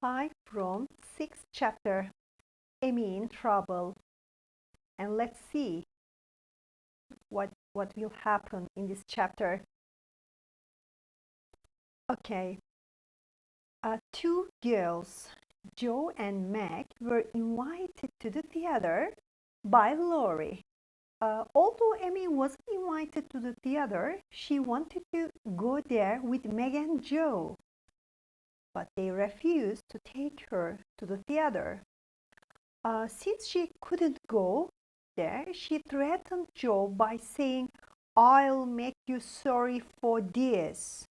Hi from sixth chapter, Amy in trouble, and let's see what will happen in this chapter. Okay, two girls, Jo and Meg, were invited to the theater by Laurie. Although Amy wasn't invited to the theater, she wanted to go there with Meg and Jo, but they refused to take her to the theater. Since she couldn't go there, she threatened Jo by saying, "I'll make you sorry for this."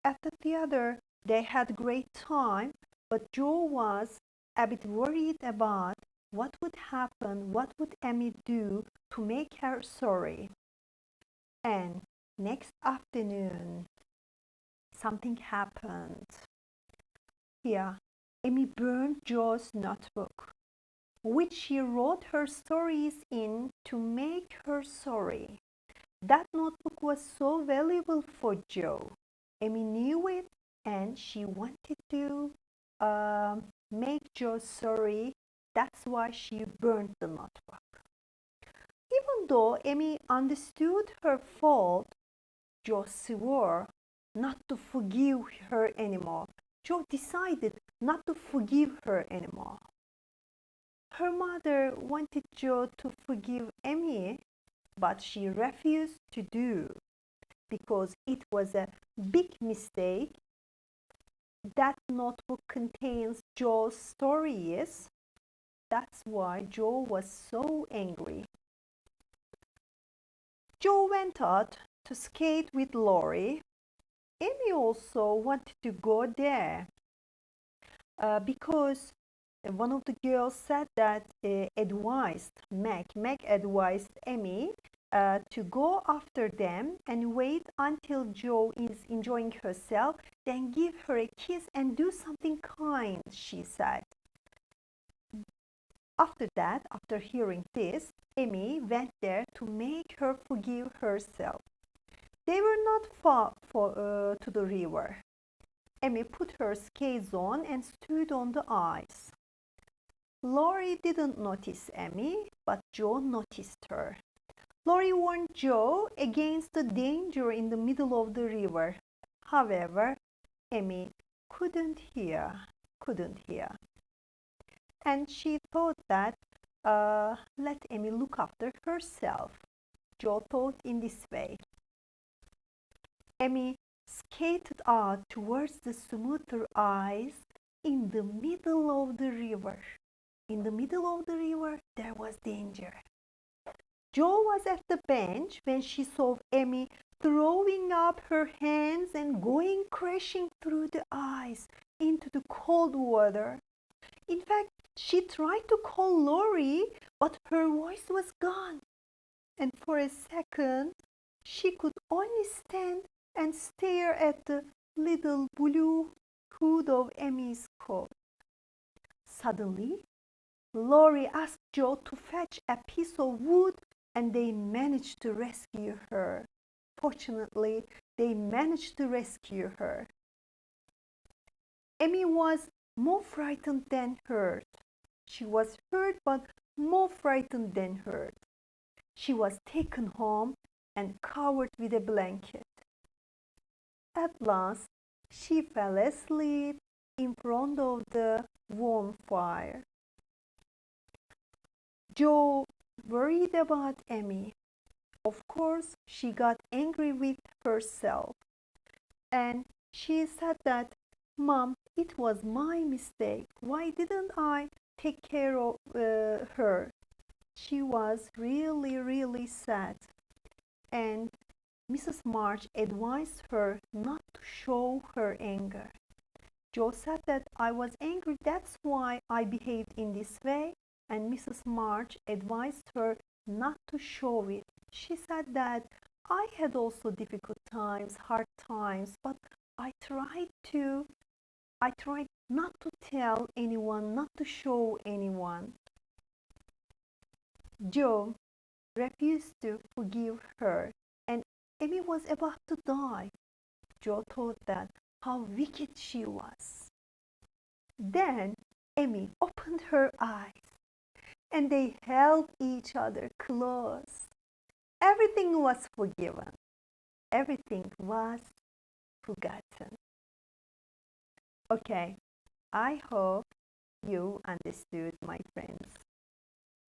At the theater, they had a great time, but Jo was a bit worried about what would happen, what would Amy do to make her sorry. And next afternoon, something happened. Here, Amy burned Jo's notebook, which she wrote her stories in to make her sorry. That notebook was so valuable for Jo. Amy knew it and she wanted to make Jo sorry. That's why she burned the notebook. Even though Amy understood her fault, Jo swore not to forgive her anymore. Jo decided not to forgive her anymore. Her mother wanted Jo to forgive Amy, but she refused to do because it was a big mistake. That notebook contains Jo's stories. That's why Jo was so angry. Jo went out to skate with Laurie. Amy also wanted to go there because one of the girls said that Meg advised Amy to go after them and wait until Jo is enjoying herself, then give her a kiss and do something kind, she said. After that, after hearing this, Amy went there to make her forgive herself. They were not far to the river. Amy put her skates on and stood on the ice. Laurie didn't notice Amy, but Jo noticed her. Laurie warned Jo against the danger in the middle of the river. However, Amy couldn't hear. And she thought that let Amy look after herself. Jo thought in this way. Amy skated out towards the smoother ice in the middle of the river. In the middle of the river, there was danger. Jo was at the bench when she saw Amy throwing up her hands and going crashing through the ice into the cold water. In fact, she tried to call Laurie, but her voice was gone. And for a second, she could only stand and stare at the little blue hood of Amy's coat. Suddenly, Laurie asked Jo to fetch a piece of wood and they managed to rescue her. Fortunately, they managed to rescue her. Amy was more frightened than hurt. She was hurt but more frightened than hurt. She was taken home and covered with a blanket. At last, she fell asleep in front of the warm fire. Jo worried about Amy. Of course, she got angry with herself. And she said that, "Mom, it was my mistake. Why didn't I take care of her?" She was really sad. And Mrs. March advised her not to show her anger. Jo said that, "I was angry, that's why I behaved in this way." And Mrs. March advised her not to show it. She said that, "I had also difficult times, hard times, but I tried not to tell anyone, not to show anyone." Jo refused to forgive her, and Amy was about to die. Jo thought that how wicked she was. Then Amy opened her eyes and they held each other close. Everything was forgiven. Everything was forgotten. Okay, I hope you understood, my friend.